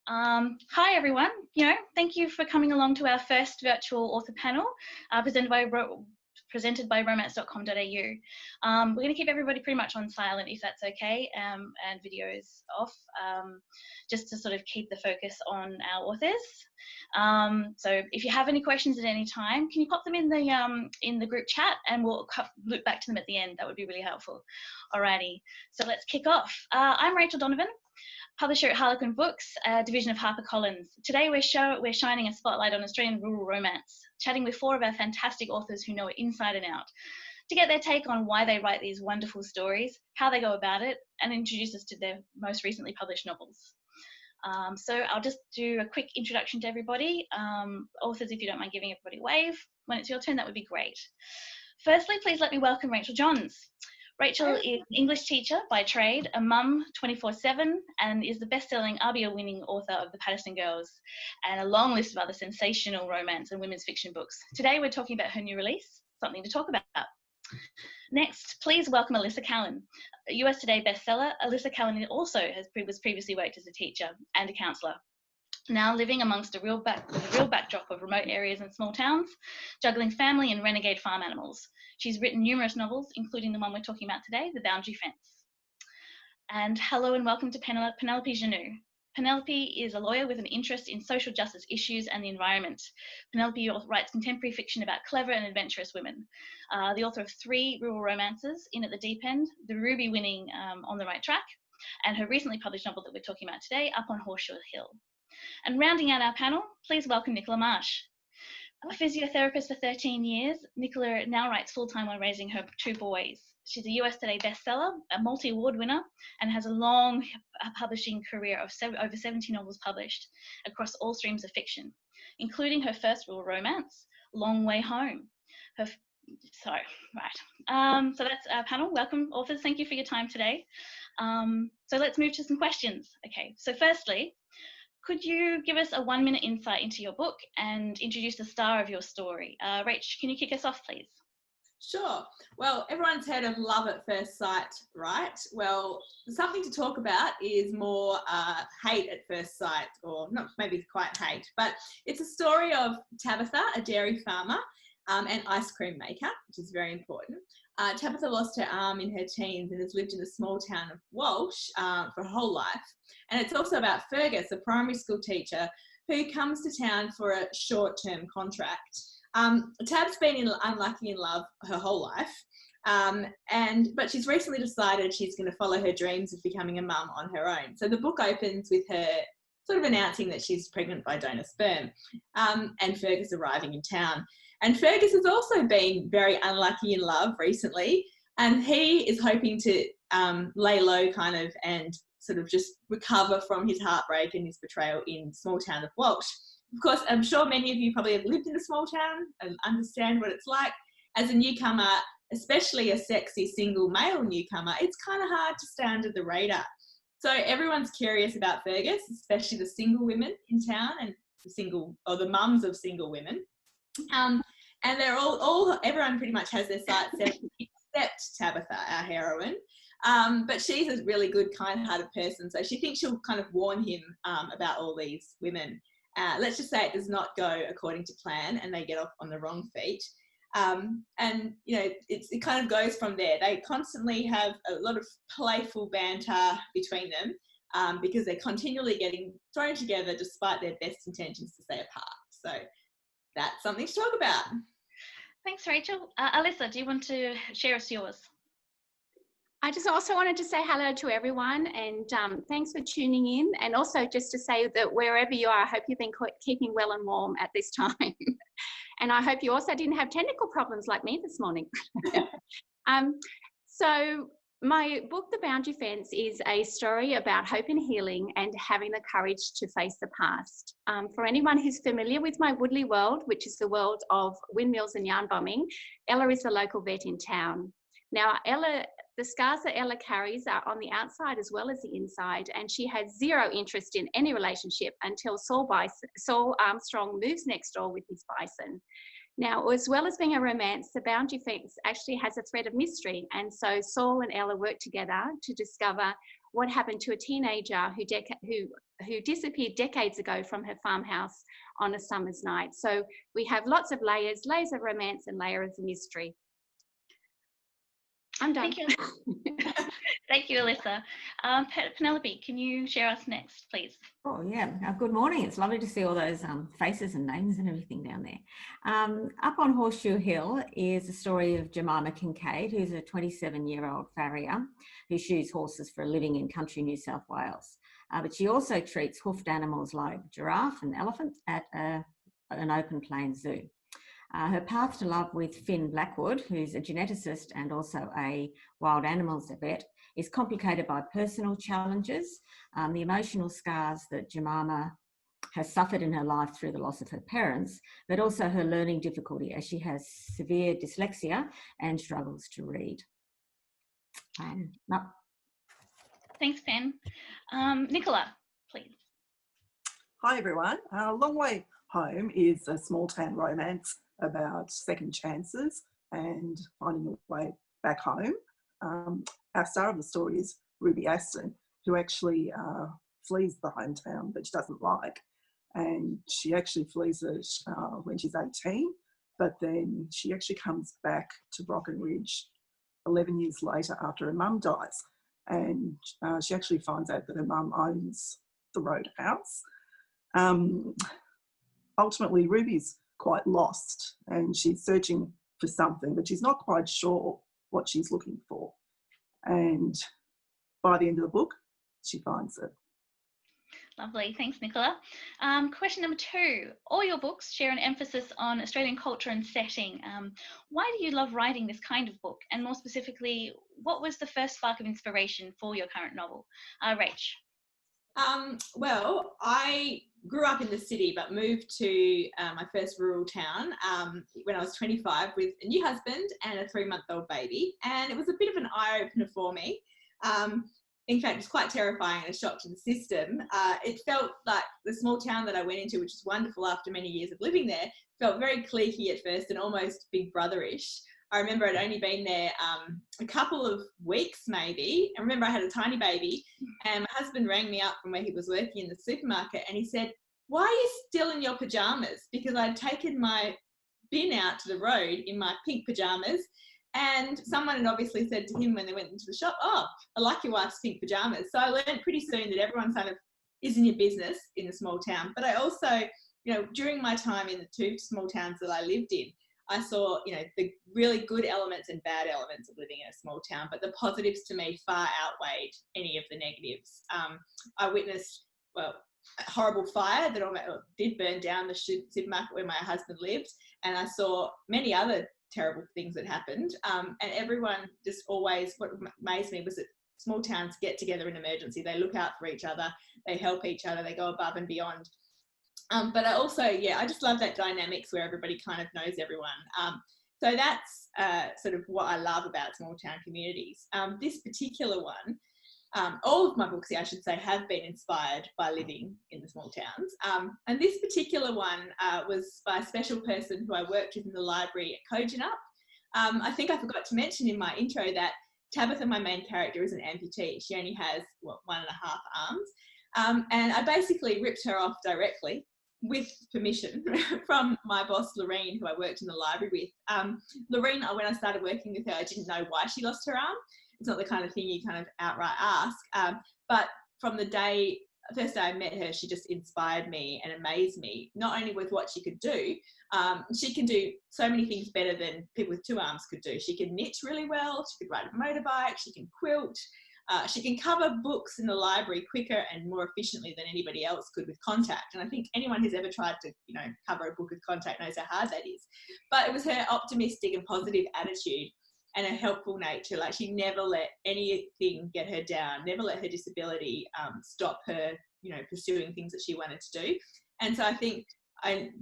Hi everyone. Thank you for coming along to our first virtual author panel presented by romance.com.au. We're going to keep everybody pretty much on silent if that's okay, and videos off, just to sort of keep the focus on our authors. So if you have any questions at any time, can you pop them in the group chat, and we'll loop back to them at the end. That would be really helpful. Alrighty, so let's kick off. I'm Rachael Donovan, publisher at Harlequin Books, division of HarperCollins. Today we're shining a spotlight on Australian rural romance, chatting with 4 of our fantastic authors who know it inside and out, to get their take on why they write these wonderful stories, how they go about it, and introduce us to their most recently published novels. So I'll just do a quick introduction to everybody. Authors, if you don't mind giving everybody a wave when it's your turn, that would be great. Firstly, please let me welcome Rachael Johns. Rachael is an English teacher by trade, a mum 24/7, and is the best-selling ARBIA-winning author of The Patterson Girls and a long list of other sensational romance and women's fiction books. Today we're talking about her new release, Something to Talk About. Next, please welcome Alissa Callen, a US Today bestseller. Alissa Callen also was previously worked as a teacher and a counsellor, now living amongst a real backdrop of remote areas and small towns, juggling family and renegade farm animals. She's written numerous novels, including the one we're talking about today, The Boundary Fence. And hello and welcome to Penelope Janu. Penelope is a lawyer with an interest in social justice issues and the environment. Penelope writes contemporary fiction about clever and adventurous women. The author of 3 rural romances, In at the Deep End, the Ruby-winning On the Right Track, and her recently published novel that we're talking about today, Up on Horseshoe Hill. And rounding out our panel, please welcome Nicola Marsh. A physiotherapist for 13 years, Nicola now writes full-time while raising her 2 boys. She's a US Today bestseller, a multi-award winner, and has a long publishing career of over 70 novels published across all streams of fiction, including her first rural romance, Long Way Home. So that's our panel. Welcome, authors. Thank you for your time today. So let's move to some questions. Okay, so firstly, could you give us a 1-minute insight into your book and introduce the star of your story? Rach, can you kick us off, please? Sure. Well, everyone's heard of love at first sight, right? Well, Something to Talk About is more hate at first sight, or not maybe quite hate, but it's a story of Tabitha, a dairy farmer, and ice cream maker, which is very important. Tabitha lost her arm in her teens and has lived in the small town of Walsh for her whole life. And it's also about Fergus, a primary school teacher who comes to town for a short-term contract. Tab's been unlucky in love her whole life, but she's recently decided she's going to follow her dreams of becoming a mum on her own. So the book opens with her sort of announcing that she's pregnant by donor sperm, and Fergus arriving in town. And Fergus has also been very unlucky in love recently, and he is hoping to lay low kind of and sort of just recover from his heartbreak and his betrayal in the small town of Walsh. Of course, I'm sure many of you probably have lived in a small town and understand what it's like. As a newcomer, especially a sexy single male newcomer, it's kind of hard to stay under the radar. So everyone's curious about Fergus, especially the single women in town and the mums of single women. And they're everyone pretty much has their sights set except Tabitha, our heroine. But she's a really good, kind-hearted person, so she thinks she'll kind of warn him about all these women. Let's just say it does not go according to plan and they get off on the wrong feet. And, it kind of goes from there. They constantly have a lot of playful banter between them because they're continually getting thrown together despite their best intentions to stay apart. So that's something to talk about. Thanks, Rachel. Alissa, do you want to share us yours? I just also wanted to say hello to everyone, and thanks for tuning in, and also just to say that wherever you are, I hope you've been keeping well and warm at this time. And I hope you also didn't have technical problems like me this morning. So my book, The Boundary Fence, is a story about hope and healing and having the courage to face the past. For anyone who's familiar with my Woodley world, which is the world of windmills and yarn bombing, Ella is the local vet in town. Now, the scars that Ella carries are on the outside as well as the inside, and she has zero interest in any relationship until Saul Armstrong moves next door with his bison. Now, as well as being a romance, The Boundary Fence actually has a thread of mystery, and so Saul and Ella work together to discover what happened to a teenager who who disappeared decades ago from her farmhouse on a summer's night. So we have lots of layers of romance and layers of mystery. I'm done. Thank you. Thank you, Alissa. Penelope, can you share us next, please? Oh, yeah. Good morning. It's lovely to see all those faces and names and everything down there. Up on Horseshoe Hill is a story of Jemima Kincaid, who's a 27-year-old farrier who shoes horses for a living in country New South Wales. But she also treats hoofed animals like giraffe and elephant at an open plain zoo. Her path to love with Finn Blackwood, who's a geneticist and also a wild animals vet, is complicated by personal challenges, the emotional scars that Jemima has suffered in her life through the loss of her parents, but also her learning difficulty as she has severe dyslexia and struggles to read. No. Thanks, Pen. Nicola, please. Hi, everyone. Long Way Home is a small town romance about second chances and finding your way back home. Our star of the story is Ruby Aston, who actually flees the hometown that she doesn't like. And she actually flees it when she's 18, but then she actually comes back to Brockenridge 11 years later after her mum dies. And she actually finds out that her mum owns the roadhouse. Ultimately, Ruby's quite lost and she's searching for something, but she's not quite sure what she's looking for. And by the end of the book, she finds it. Lovely, thanks, Nicola. Question number 2. All your books share an emphasis on Australian culture and setting. Why do you love writing this kind of book? And more specifically, what was the first spark of inspiration for your current novel? Rach. Well, I grew up in the city but moved to my first rural town when I was 25 with a new husband and a 3-month-old baby, and it was a bit of an eye-opener for me. In fact, it was quite terrifying and a shock to the system. It felt like the small town that I went into, which was wonderful after many years of living there, felt very cliquey at first and almost Big Brother-ish. I remember I'd only been there a couple of weeks maybe. I remember I had a tiny baby and my husband rang me up from where he was working in the supermarket and he said, "Why are you still in your pyjamas?" Because I'd taken my bin out to the road in my pink pyjamas, and someone had obviously said to him when they went into the shop, "Oh, I like your wife's pink pyjamas." So I learned pretty soon that everyone kind of is in your business in a small town. But I also, during my time in the 2 small towns that I lived in, I saw, the really good elements and bad elements of living in a small town, but the positives to me far outweighed any of the negatives. I witnessed, a horrible fire that did burn down the supermarket where my husband lived, and I saw many other terrible things that happened. And everyone just always, what amazed me was that small towns get together in emergency. They look out for each other, they help each other, they go above and beyond. But I also, I just love that dynamics where everybody kind of knows everyone. So that's sort of what I love about small town communities. This particular one, all of my books, I should say, have been inspired by living in the small towns. And this particular one was by a special person who I worked with in the library at Kojonup. I think I forgot to mention in my intro that Tabitha, my main character, is an amputee. She only has, 1.5 arms. And I basically ripped her off directly with permission from my boss, Lorene, who I worked in the library with. Lorene, when I started working with her, I didn't know why she lost her arm. It's not the kind of thing you kind of outright ask. But from the first day I met her, she just inspired me and amazed me, not only with what she could do. She can do so many things better than people with 2 arms could do. She can knit really well. She could ride a motorbike. She can quilt. She can cover books in the library quicker and more efficiently than anybody else could with contact. And I think anyone who's ever tried to, cover a book with contact knows how hard that is. But it was her optimistic and positive attitude and a helpful nature. Like, she never let anything get her down, never let her disability stop her, pursuing things that she wanted to do. And so I think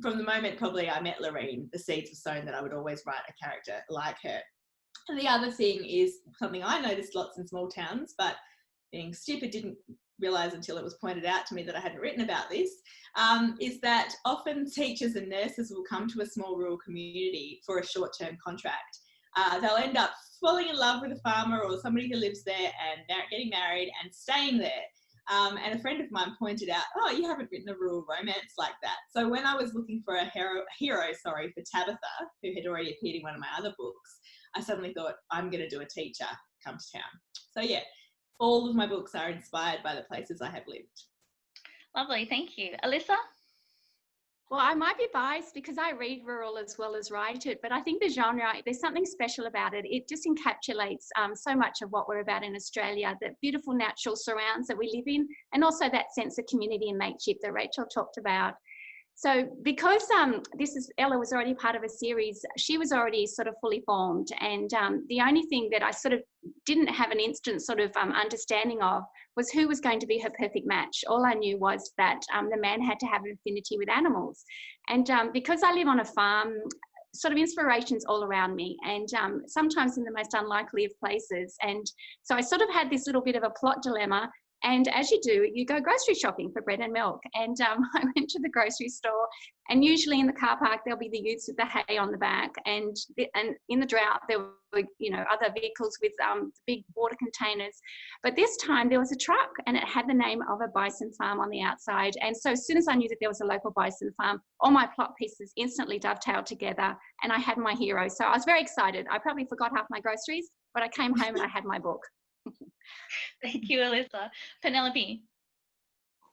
from the moment probably I met Lorene, the seeds were sown that I would always write a character like her. And the other thing is something I noticed lots in small towns, but being stupid didn't realise until it was pointed out to me that I hadn't written about this, is that often teachers and nurses will come to a small rural community for a short-term contract. They'll end up falling in love with a farmer or somebody who lives there and getting married and staying there. And a friend of mine pointed out, oh, you haven't written a rural romance like that. So when I was looking for a hero for Tabitha, who had already appeared in one of my other books, I suddenly thought, I'm going to do a teacher come to town. So yeah, all of my books are inspired by the places I have lived. Lovely, thank you. Alissa? Well, I might be biased because I read rural as well as write it, but I think the genre, there's something special about it. It just encapsulates so much of what we're about in Australia, the beautiful natural surrounds that we live in, and also that sense of community and mateship that Rachael talked about. So because Ella was already part of a series, she was already sort of fully formed. And the only thing that I sort of didn't have an instant sort of understanding of was who was going to be her perfect match. All I knew was that the man had to have an affinity with animals. And because I live on a farm, sort of inspirations all around me, and sometimes in the most unlikely of places. And so I sort of had this little bit of a plot dilemma. And as you do, you go grocery shopping for bread and milk. And I went to the grocery store, and usually in the car park, there'll be the utes with the hay on the back. And in the drought, there were, you know, other vehicles with big water containers. But this time there was a truck, and it had the name of a bison farm on the outside. And so as soon as I knew that there was a local bison farm, all my plot pieces instantly dovetailed together, and I had my hero. So I was very excited. I probably forgot half my groceries, but I came home and I had my book. Thank you, Alissa. Penelope?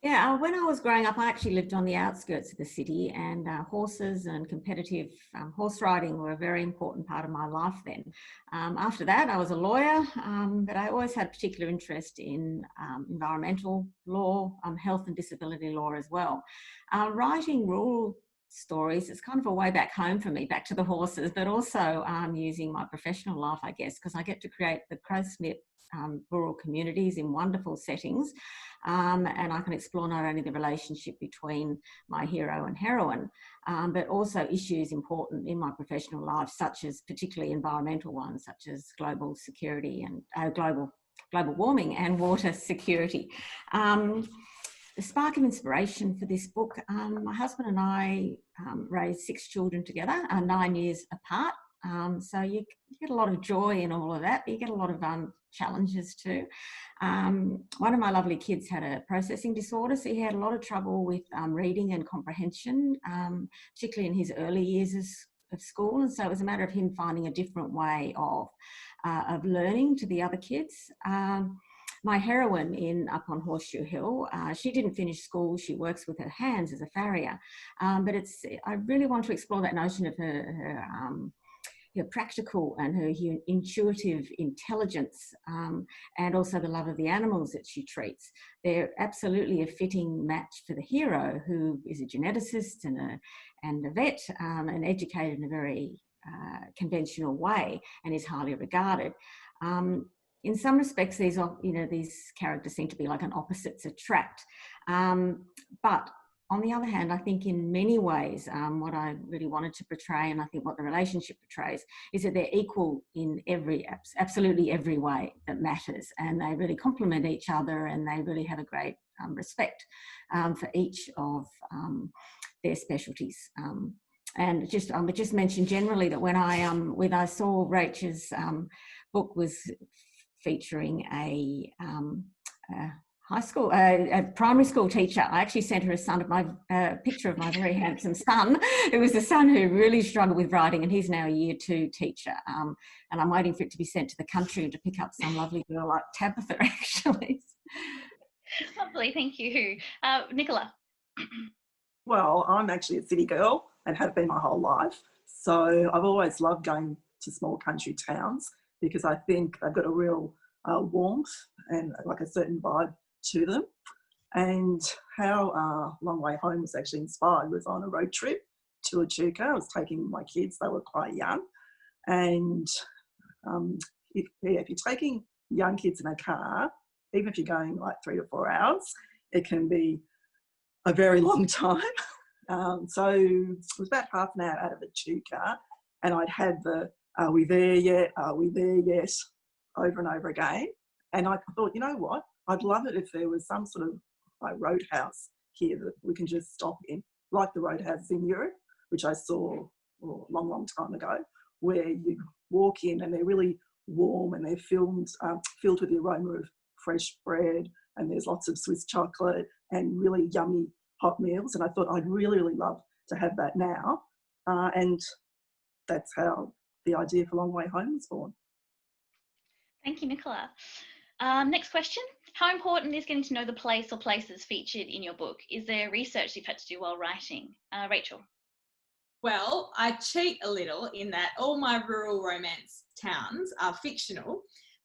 Yeah, when I was growing up, I actually lived on the outskirts of the city, and horses and competitive horse riding were a very important part of my life then. After that, I was a lawyer, but I always had a particular interest in environmental law, health and disability law as well. Writing rural stories, it's kind of a way back home for me, back to the horses, but also using my professional life, I guess, because I get to create the close-knit rural communities in wonderful settings, and I can explore not only the relationship between my hero and heroine, but also issues important in my professional life, such as particularly environmental ones, such as global security and global warming and water security. The spark of inspiration for this book, my husband and I raised 6 children together, 9 years apart. So you get a lot of joy in all of that, but you get a lot of challenges too. One of my lovely kids had a processing disorder, so he had a lot of trouble with reading and comprehension, particularly in his early years of school. And so it was a matter of him finding a different way of learning to the other kids. My heroine in Up on Horseshoe Hill, she didn't finish school. She works with her hands as a farrier, but I really want to explore that notion of her practical and her intuitive intelligence, and also the love of the animals that she treats. They're absolutely a fitting match for the hero, who is a geneticist and a vet, and educated in a very conventional way, and is highly regarded. In some respects, these characters seem to be like an opposites attract. But on the other hand, I think in many ways, what I really wanted to portray, and I think what the relationship portrays, is that they're equal in absolutely every way that matters. And they really complement each other, and they really have a great respect for each of their specialties. And I would just mention generally that when I saw Rachel's book was featuring a primary school teacher, I actually sent her a picture of my very handsome son. It was the son who really struggled with writing, and he's now a year 2 teacher. And I'm waiting for it to be sent to the country and to pick up some lovely girl like Tabitha, actually. Lovely, thank you. Nicola? Well, I'm actually a city girl and have been my whole life. So I've always loved going to small country towns, because I think they've got a real warmth and like a certain vibe to them. And how Long Way Home was actually inspired was on a road trip to Echuca. I was taking my kids, they were quite young. And if you're taking young kids in a car, even if you're going like 3 to 4 hours, it can be a very long time. So it was about half an hour out of Echuca, and I'd had the "Are we there yet? Are we there yet?" over and over again. And I thought, you know what? I'd love it if there was some sort of like roadhouse here that we can just stop in, like the roadhouses in Europe, which I saw a long time ago, where you walk in and they're really warm and they're filled with the aroma of fresh bread and there's lots of Swiss chocolate and really yummy hot meals. And I thought I'd really, really love to have that now. And that's how the idea for Long Way Home was born. Thank you, Nicola. Next question. How important is getting to know the place or places featured in your book? Is there research you've had to do while writing? Rachel. Well, I cheat a little in that all my rural romance towns are fictional,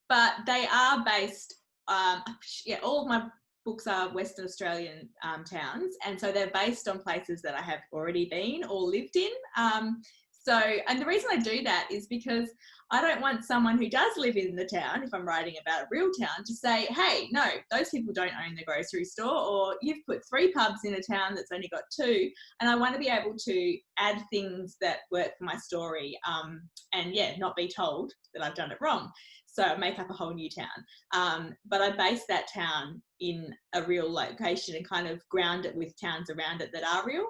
but they are based, all of my books are Western Australian towns, and so they're based on places that I have already been or lived in. And the reason I do that is because I don't want someone who does live in the town, if I'm writing about a real town, to say, hey, no, those people don't own the grocery store, or you've put 3 pubs in a town that's only got 2. And I want to be able to add things that work for my story and, not be told that I've done it wrong. So I make up a whole new town. But I base that town in a real location and kind of ground it with towns around it that are real.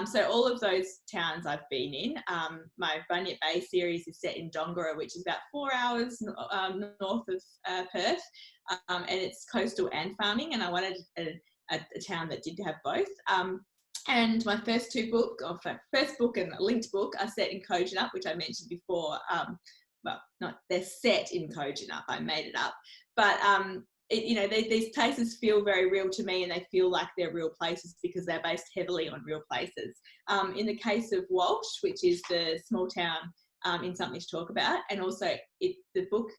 So all of those towns I've been in. My Bunyip Bay series is set in Dongara, which is about 4 hours north of Perth. And it's coastal and farming. And I wanted a town that did have both. And my first book and a linked book are set in Kojonup, which I mentioned before. They're set in Kojonup. I made it up, but these places feel very real to me, and they feel like they're real places because they're based heavily on real places. In the case of Walsh, which is the small town in Something to Talk About, and also the book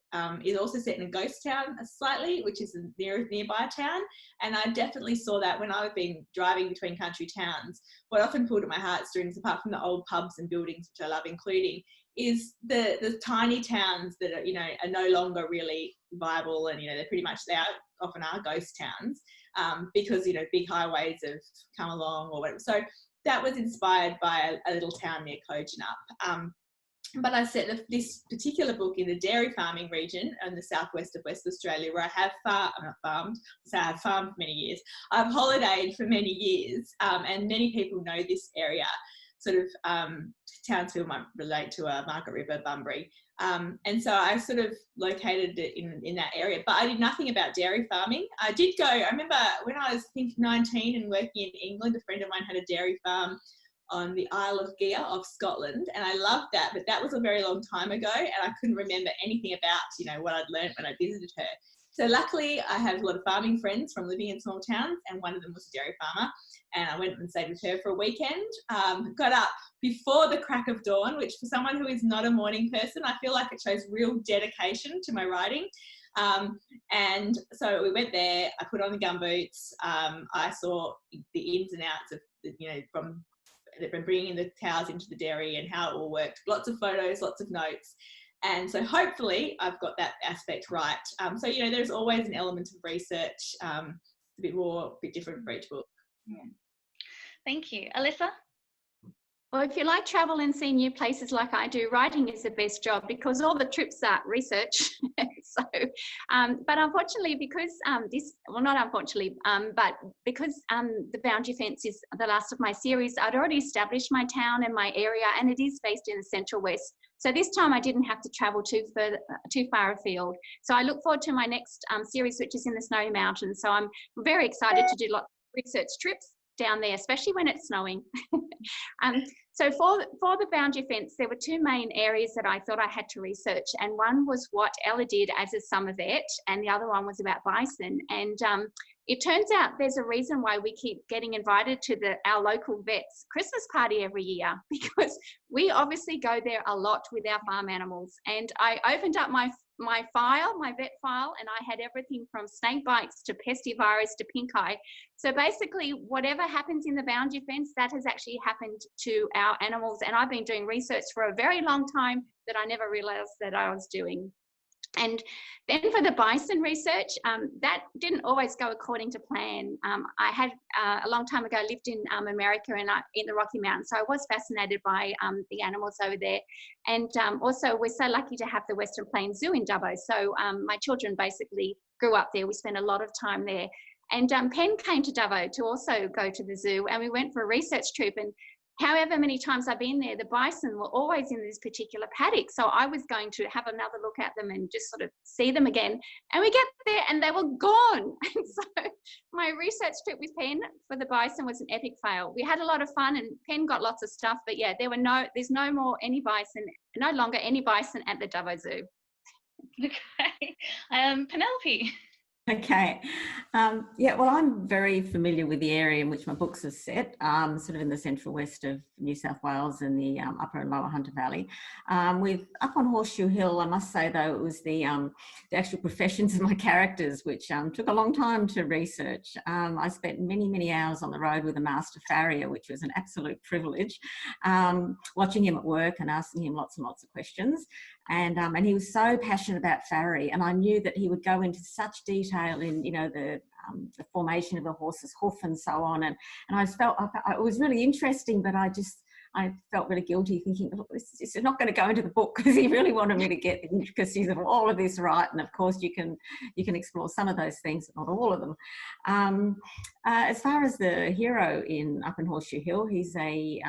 is also set in a ghost town slightly, which is a nearby town, and I definitely saw that when I've been driving between country towns. What often pulled at my heartstrings, apart from the old pubs and buildings, which I love including, is the tiny towns that are no longer really viable, and they often are ghost towns because big highways have come along or whatever. So that was inspired by a little town near Kojonup. But I set this particular book in the dairy farming region in the southwest of West Australia, where I have I've farmed for many years. I've holidayed for many years, and many people know this area. Sort of Townsville might relate to Margaret River, Bunbury. And so I sort of located it in that area, but I did nothing about dairy farming. I remember when I was, I think, 19 and working in England, a friend of mine had a dairy farm on the Isle of Gea off Scotland, and I loved that, but that was a very long time ago, and I couldn't remember anything about, what I'd learned when I visited her. So luckily, I have a lot of farming friends from living in small towns, and one of them was a dairy farmer, and I went and stayed with her for a weekend. Got up before the crack of dawn, which for someone who is not a morning person, I feel like it shows real dedication to my writing. And so we went there, I put on the gumboots, I saw the ins and outs of, from bringing the cows into the dairy and how it all worked. Lots of photos, lots of notes. And so hopefully I've got that aspect right. So, there's always an element of research, a bit different for each book. Yeah. Thank you. Alissa? Well, if you like travel and see new places like I do, writing is the best job because all the trips are research. But unfortunately, because but because The Boundary Fence is the last of my series, I'd already established my town and my area, and it is based in the Central West. So this time I didn't have to travel too far afield. So I look forward to my next series, which is in the Snowy Mountains. So I'm very excited to do lots of research trips down there, especially when it's snowing. So for the Boundary Fence, there were 2 main areas that I thought I had to research, and one was what Ella did as a summer vet, and the other one was about bison. And it turns out there's a reason why we keep getting invited to our local vet's Christmas party every year, because we obviously go there a lot with our farm animals. And I opened up my vet file, and I had everything from snake bites to pestivirus to pink eye. So basically, whatever happens in the Boundary Fence, that has actually happened to our animals. And I've been doing research for a very long time that I never realized that I was doing. And then for the bison research, that didn't always go according to plan. I had a long time ago lived in America and in the Rocky Mountains, so I was fascinated by the animals over there. And also we're so lucky to have the Western Plains Zoo in Dubbo. So my children basically grew up there. We spent a lot of time there. And Pen came to Dubbo to also go to the zoo, and we went for a research trip. And however many times I've been there, the bison were always in this particular paddock. So I was going to have another look at them and just sort of see them again. And we get there and they were gone. And so my research trip with Pen for the bison was an epic fail. We had a lot of fun and Pen got lots of stuff, but yeah, there's no longer any bison at the Dubbo Zoo. Okay. Penelope. Okay. Yeah, well, I'm very familiar with the area in which my books are set, sort of in the central west of New South Wales and the upper and lower Hunter Valley. Up on Horseshoe Hill, I must say, though, it was the actual professions of my characters, which took a long time to research. I spent many, many hours on the road with a master farrier, which was an absolute privilege, watching him at work and asking him lots and lots of questions. And he was so passionate about farrier, and I knew that he would go into such detail in, you know, the formation of a horse's hoof and so on. And I felt it was really interesting, but I felt really guilty thinking, look, this is not going to go into the book, because he really wanted me to get the intricacies of all of this right. And of course you can explore some of those things, but not all of them. As far as the hero up in Horseshoe Hill, he's a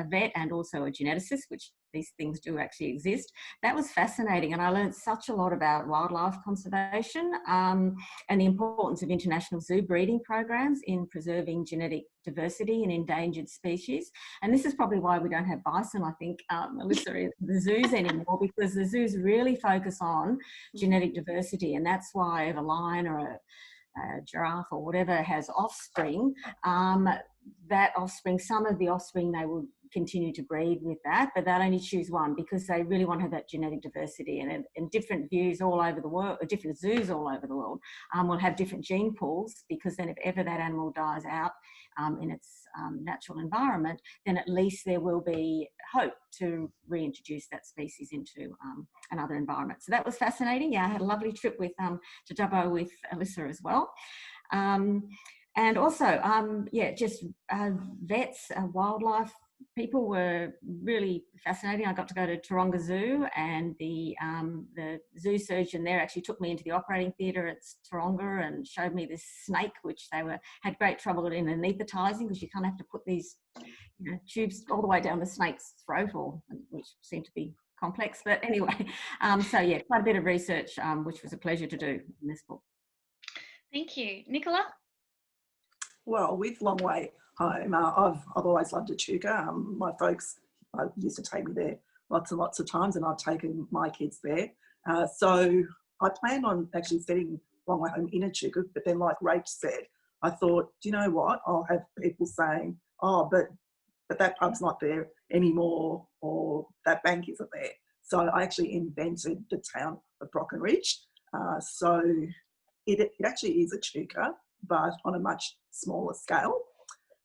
vet and also a geneticist, which these things do actually exist. That was fascinating, and I learned such a lot about wildlife conservation and the importance of international zoo breeding programs in preserving genetic diversity in endangered species. And this is probably why we don't have bison, I think, Alissa, in the zoos anymore, because the zoos really focus on genetic diversity, and that's why if a lion or a giraffe or whatever has offspring, that offspring, some of the offspring they will continue to breed with that, but they'll only choose one because they really want to have that genetic diversity. And different views all over the world, or different zoos all over the world, will have different gene pools, because then if ever that animal dies out in its natural environment, then at least there will be hope to reintroduce that species into another environment. So that was fascinating. Yeah, I had a lovely trip to Dubbo with Alissa as well. And also, vets, wildlife people were really fascinating. I got to go to Taronga Zoo, and the zoo surgeon there actually took me into the operating theatre at Taronga and showed me this snake, which they had great trouble in anaesthetising, because you kind of have to put these tubes all the way down the snake's throat, which seemed to be complex. But anyway, so yeah, quite a bit of research, which was a pleasure to do in this book. Thank you. Nicola? Well, with Long Way Home, I've always loved Echuca. My folks used to take me there lots and lots of times, and I've taken my kids there. So I planned on actually setting Long Way Home in Echuca, but then, like Rach said, I thought, do you know what? I'll have people saying, oh, but that pub's not there anymore, or that bank isn't there. So I actually invented the town of Brockenridge. So it actually is Echuca, but on a much smaller scale.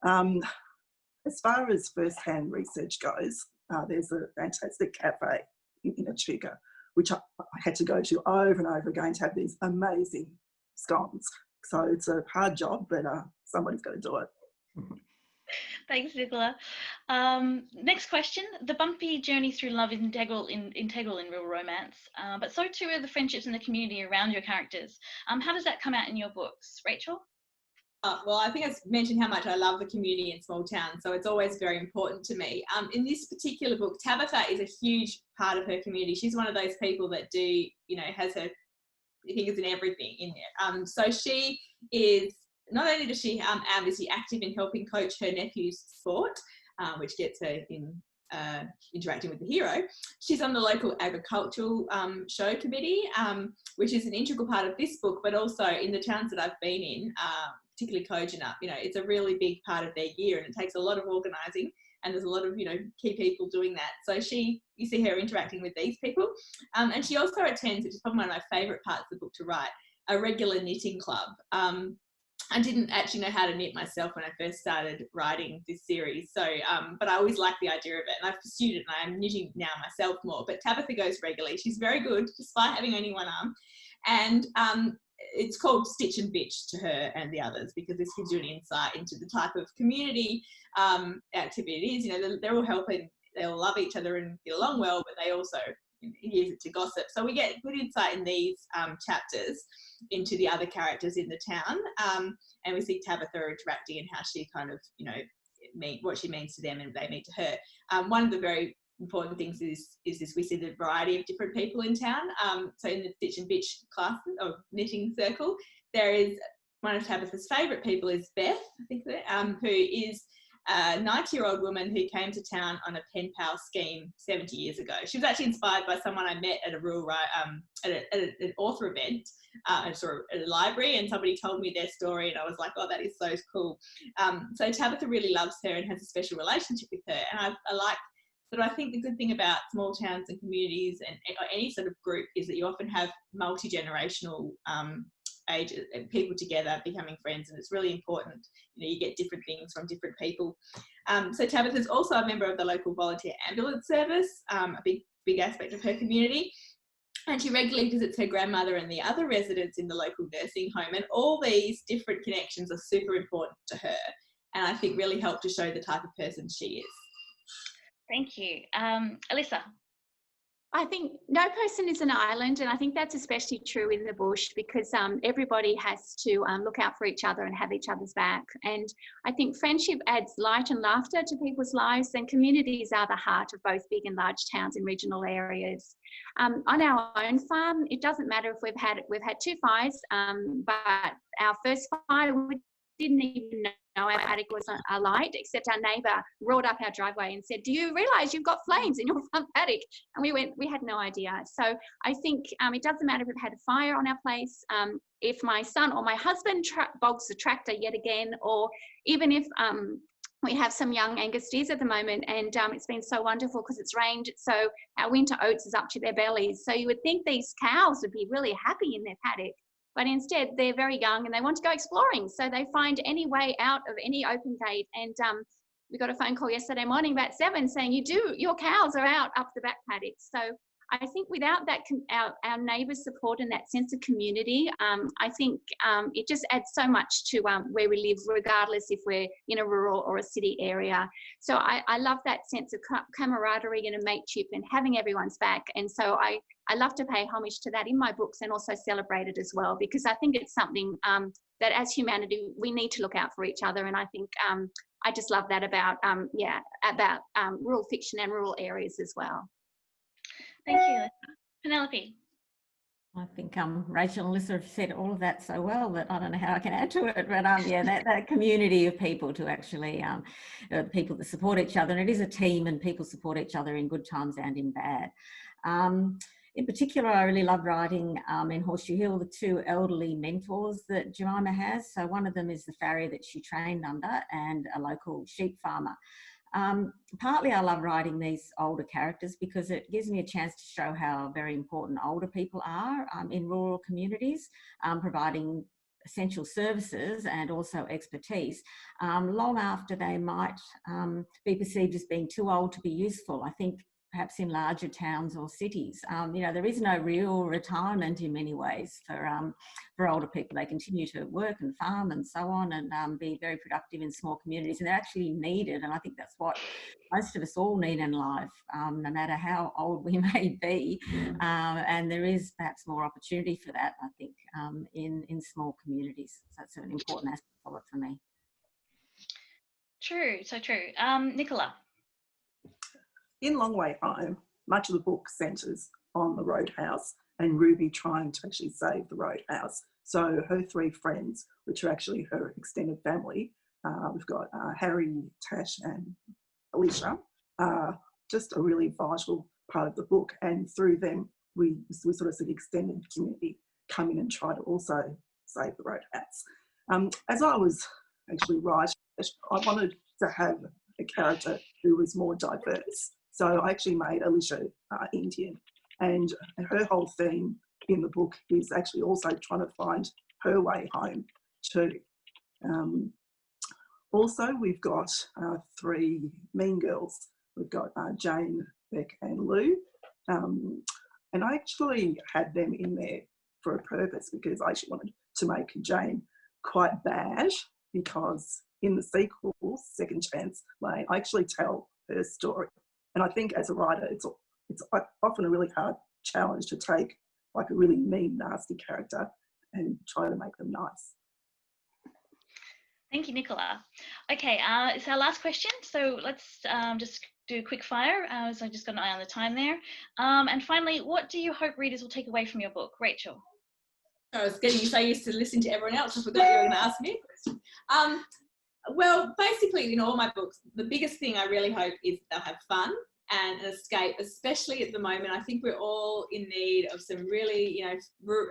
As far as first-hand research goes, there's a fantastic cafe in Echuca, which I had to go to over and over again to have these amazing scones. So it's a hard job, but somebody's got to do it. Thanks, Nicola. Next question. The bumpy journey through love is integral in real romance, but so too are the friendships and the community around your characters. How does that come out in your books? Rachel? Well, I think I mentioned how much I love the community in small towns, so it's always very important to me. In this particular book, Tabitha is a huge part of her community. She's one of those people that has her fingers in everything in there. So she is, not only does she is she active in helping coach her nephew's sport, which gets her in interacting with the hero. She's on the local agricultural show committee, which is an integral part of this book, but also in the towns that I've been in, particularly Kojonup, it's a really big part of their year, and it takes a lot of organising, and there's a lot of key people doing that. So you see her interacting with these people, and she also attends, which is probably one of my favourite parts of the book to write, a regular knitting club. I didn't actually know how to knit myself when I first started writing this series, so but I always liked the idea of it, and I've pursued it, and I'm knitting now myself more. But Tabitha goes regularly. She's very good, despite having only one arm, and it's called Stitch and Bitch to her and the others, because this gives you an insight into the type of community activity it is. They're all helping, they all love each other and get along well, but they also use it to gossip. So we get good insight in these chapters into the other characters in the town, and we see Tabitha interacting and how she kind of what she means to them and they mean to her. One of the very important things is this: we see the variety of different people in town. So in the Stitch and Bitch class or knitting circle, there is one of Tabitha's favourite people is Beth, I think, who is a 90-year-old woman who came to town on a pen pal scheme 70 years ago. She was actually inspired by someone I met at a rural at an author event, at a library, and somebody told me their story, and I was like, oh, that is so cool. So Tabitha really loves her and has a special relationship with her, and I like. But I think the good thing about small towns and communities and any sort of group is that you often have multi-generational ages and people together becoming friends, and it's really important. You know, you get different things from different people. So Tabitha's also a member of the local volunteer ambulance service, a big aspect of her community. And she regularly visits her grandmother and the other residents in the local nursing home. And all these different connections are super important to her, and I think really help to show the type of person she is. Thank you. Alissa? I think no person is an island, and I think that's especially true in the bush because everybody has to look out for each other and have each other's back. And I think friendship adds light and laughter to people's lives, and communities are the heart of both big and large towns and regional areas. On our own farm, it doesn't matter if we've had 2 fires, but our first fire, we didn't even know our paddock was alight, except our neighbour roared up our driveway and said, "Do you realise you've got flames in your front paddock?" And we had no idea. So I think it doesn't matter if we've had a fire on our place, if my son or my husband bogs the tractor yet again, or even if we have some young Angus steers at the moment, and it's been so wonderful because it's rained, so our winter oats is up to their bellies. So you would think these cows would be really happy in their paddock, but instead they're very young and they want to go exploring. So they find any way out of any open gate. And we got a phone call yesterday morning about 7 saying, your cows are out up the back paddock. So I think without that, our neighbours' support and that sense of community, I think it just adds so much to where we live, regardless if we're in a rural or a city area. So I love that sense of camaraderie and a mateship and having everyone's back. And so I love to pay homage to that in my books and also celebrate it as well, because I think it's something that as humanity, we need to look out for each other. And I think I just love that about rural fiction and rural areas as well. Thank you, Alissa. Penelope? I think Rachael and Alissa have said all of that so well that I don't know how I can add to it, but yeah, that community of people to actually, people that support each other, and it is a team and people support each other in good times and in bad. In particular, I really love writing in Horseshoe Hill, the 2 elderly mentors that Jemima has. So one of them is the farrier that she trained under and a local sheep farmer. Partly I love writing these older characters because it gives me a chance to show how very important older people are in rural communities, providing essential services and also expertise long after they might be perceived as being too old to be useful. I think perhaps in larger towns or cities, there is no real retirement in many ways for older people. They continue to work and farm and so on, and be very productive in small communities, and they're actually needed. And I think that's what most of us all need in life, no matter how old we may be. And there is perhaps more opportunity for that, I think, in small communities. So that's an important aspect of it for me. True, so true. Nicola? In Long Way Home, much of the book centres on the roadhouse and Ruby trying to actually save the roadhouse. So her 3 friends, which are actually her extended family, we've got Harry, Tash and Alicia, just a really vital part of the book. And through them, we sort of see the extended community come in and try to also save the roadhouse. As I was actually writing, I wanted to have a character who was more diverse. So I actually made Alicia Indian, and her whole theme in the book is actually also trying to find her way home too. Also, we've got 3 mean girls. We've got Jane, Beck and Lou. And I actually had them in there for a purpose because I actually wanted to make Jane quite bad, because in the sequel, Second Chance Lane, I actually tell her story. And I think as a writer, it's often a really hard challenge to take like a really mean, nasty character and try to make them nice. Thank you, Nicola. Okay, it's our last question. So let's just do a quick fire. So I just got an eye on the time there. And finally, what do you hope readers will take away from your book? Rachel. I was getting so used to listening to everyone else, I forgot you were going to ask me a question. Well, basically, in all my books, the biggest thing I really hope is they'll have fun and an escape, especially at the moment. I think we're all in need of some really,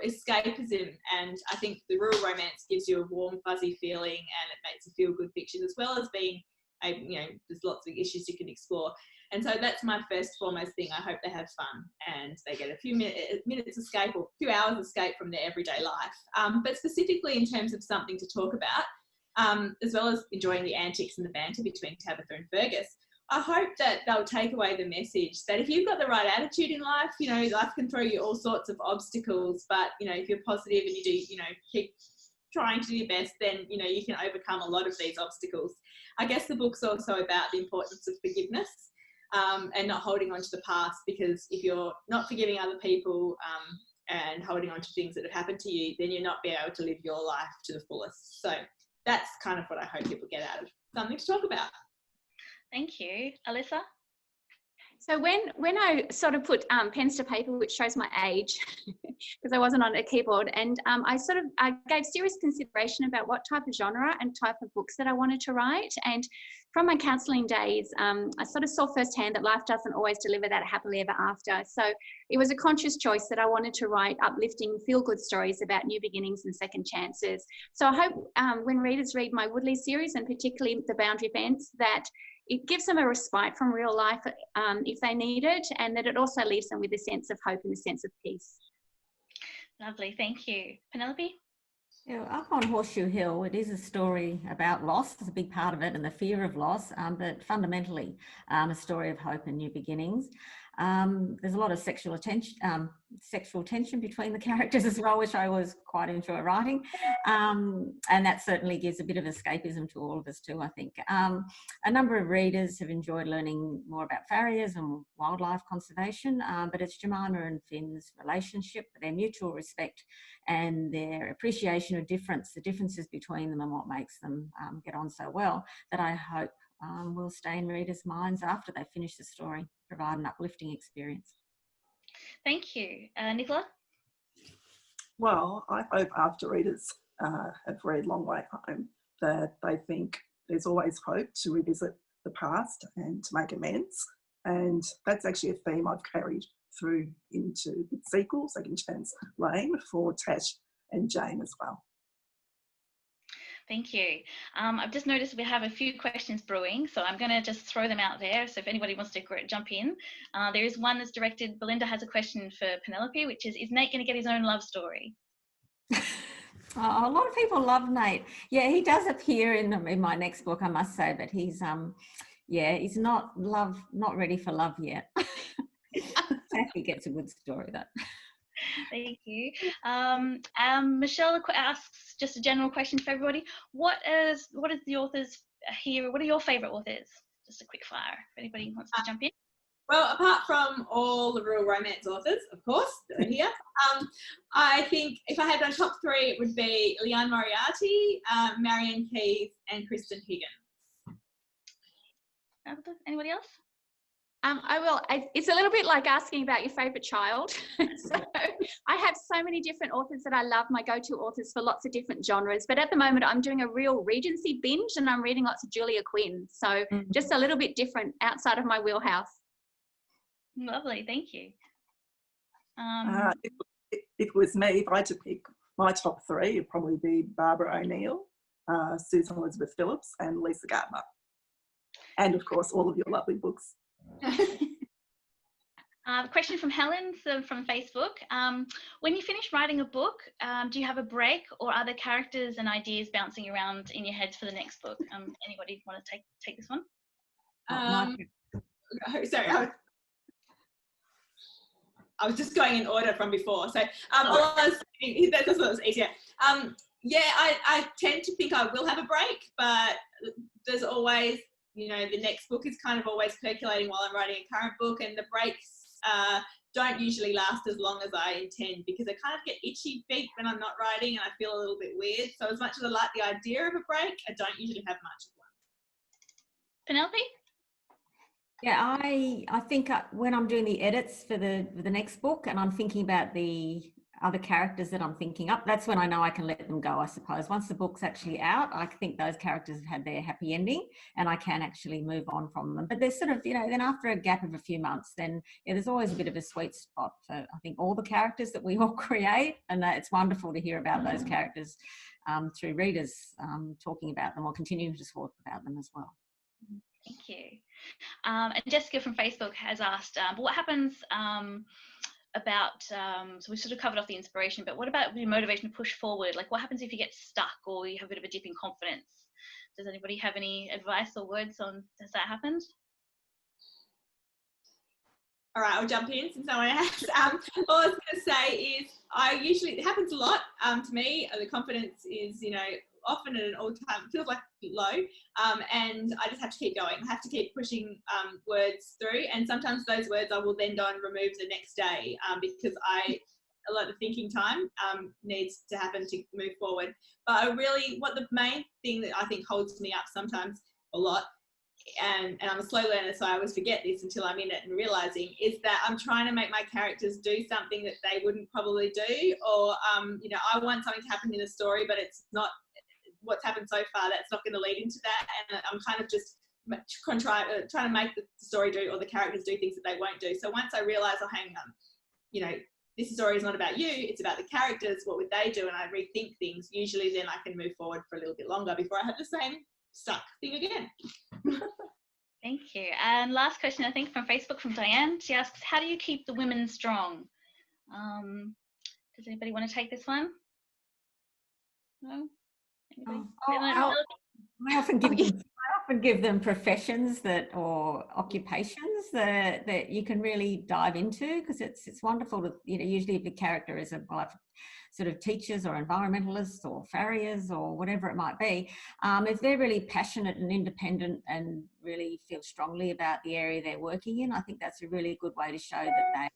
escapism, and I think the rural romance gives you a warm, fuzzy feeling, and it makes a feel-good fiction, as well as being, there's lots of issues you can explore. And so that's my first foremost thing. I hope they have fun and they get a few minutes escape, or a few hours escape from their everyday life. But specifically in terms of something to talk about, as well as enjoying the antics and the banter between Tabitha and Fergus, I hope that they'll take away the message that if you've got the right attitude in life, life can throw you all sorts of obstacles, but, if you're positive and you do, keep trying to do your best, then, you can overcome a lot of these obstacles. I guess the book's also about the importance of forgiveness, and not holding on to the past, because if you're not forgiving other people and holding on to things that have happened to you, then you're not being able to live your life to the fullest. So that's kind of what I hope people get out of something to talk about. Thank you. Alissa? So when I sort of put pens to paper, which shows my age, because I wasn't on a keyboard, and I gave serious consideration about what type of genre and type of books that I wanted to write. And from my counselling days, I sort of saw firsthand that life doesn't always deliver that happily ever after. So it was a conscious choice that I wanted to write uplifting, feel-good stories about new beginnings and second chances. So I hope when readers read my Woodley series, and particularly the Boundary Fence, that it gives them a respite from real life if they need it, and that it also leaves them with a sense of hope and a sense of peace. Lovely, thank you. Penelope? Yeah, up on Horseshoe Hill, it is a story about loss. It's a big part of it, and the fear of loss, but fundamentally a story of hope and new beginnings. There's a lot of sexual tension between the characters as well, which I always quite enjoy writing. And that certainly gives a bit of escapism to all of us too, I think. A number of readers have enjoyed learning more about farriers and wildlife conservation, but it's Jemima and Finn's relationship, their mutual respect and their appreciation of difference, the differences between them and what makes them get on so well, that I hope will stay in readers' minds after they finish the story, provide an uplifting experience. Thank you. Nicola? Well, I hope after readers have read Long Way Home that they think there's always hope to revisit the past and to make amends. And that's actually a theme I've carried through into the sequel, Second Chance Lane, for Tash and Jane as well. Thank you. I've just noticed we have a few questions brewing, so I'm going to just throw them out there. So if anybody wants to jump in, there is one that's directed. Belinda has a question for Penelope, which is Nate going to get his own love story? Oh, a lot of people love Nate. Yeah, he does appear in my next book, I must say, but he's he's not ready for love yet. He gets a good story though. Thank you. Michelle asks just a general question for everybody. What is the authors here? What are your favourite authors? Just a quick fire if anybody wants to jump in. Well, apart from all the rural romance authors, of course, that are here, I think if I had my top three, it would be Leanne Moriarty, Marianne Keyes, and Kristen Higgins. Anybody else? I will. It's a little bit like asking about your favourite child. So I have so many different authors that I love, my go-to authors for lots of different genres. But at the moment, I'm doing a real Regency binge and I'm reading lots of Julia Quinn. So just a little bit different outside of my wheelhouse. Lovely, thank you. It was me. If I had to pick my top three, it'd probably be Barbara O'Neill, Susan Elizabeth Phillips, and Lisa Gardner. And of course, all of your lovely books. Question from Helen from Facebook. When you finish writing a book, do you have a break, or are there characters and ideas bouncing around in your head for the next book? Anybody want to take this one? Sorry, I was just going in order from before. So all I was saying, that was easier. I tend to think I will have a break, but there's always, the next book is kind of always percolating while I'm writing a current book, and the breaks don't usually last as long as I intend, because I kind of get itchy feet when I'm not writing and I feel a little bit weird. So as much as I like the idea of a break, I don't usually have much of one. Penelope? Yeah, I think when I'm doing the edits for the next book and I'm thinking about the other characters that I'm thinking up, that's when I know I can let them go, I suppose. Once the book's actually out, I think those characters have had their happy ending and I can actually move on from them. But there's sort of, then after a gap of a few months, then there's always a bit of a sweet spot for, I think, all the characters that we all create. And it's wonderful to hear about those characters through readers talking about them or continuing to talk about them as well. Thank you. And Jessica from Facebook has asked, what happens about, so we sort of covered off the inspiration, but what about the motivation to push forward? Like what happens if you get stuck or you have a bit of a dip in confidence? Does anybody have any advice or words on, has that happened? All right, I'll jump in since no one has. All I was going to say is it happens a lot to me. The confidence is, often at an all-time, feels like low, and I just have to keep going. I have to keep pushing words through, and sometimes those words I will then go and remove the next day because a lot of thinking time needs to happen to move forward. But what the main thing that I think holds me up sometimes a lot, and I'm a slow learner, so I always forget this until I'm in it and realizing, is that I'm trying to make my characters do something that they wouldn't probably do, or I want something to happen in a story, but it's not what's happened so far. That's not going to lead into that, and I'm kind of just trying to make the story do, or the characters do things that they won't do. So once I realize, oh, hang on, this story is not about you, it's about the characters. What would they do? And I rethink things. Usually, then I can move forward for a little bit longer before I have the same stuck thing again. Thank you. And last question, I think, from Facebook, from Diane. She asks, how do you keep the women strong? Does anybody want to take this one? No? I often give them professions or occupations that you can really dive into, because it's wonderful to, usually if the character is a sort of teachers or environmentalists or farriers or whatever it might be, if they're really passionate and independent and really feel strongly about the area they're working in, I think that's a really good way to show that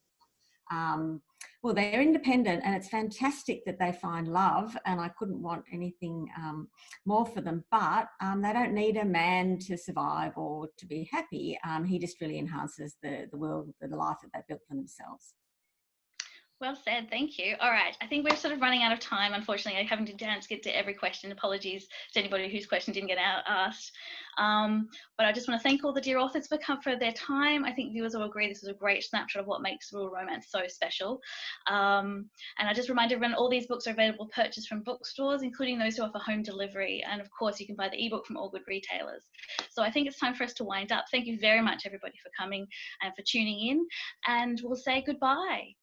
they're independent, and it's fantastic that they find love, and I couldn't want anything more for them, but they don't need a man to survive or to be happy. He just really enhances the world, the life that they built for themselves. Well said, thank you. All right, I think we're sort of running out of time. Unfortunately, I haven't had a chance to get to every question. Apologies to anybody whose question didn't get asked. But I just want to thank all the dear authors for their time. I think viewers will agree this is a great snapshot of what makes rural romance so special. And I just remind everyone, all these books are available purchased from bookstores, including those who offer home delivery. And of course, you can buy the ebook from all good retailers. So I think it's time for us to wind up. Thank you very much, everybody, for coming and for tuning in. And we'll say goodbye.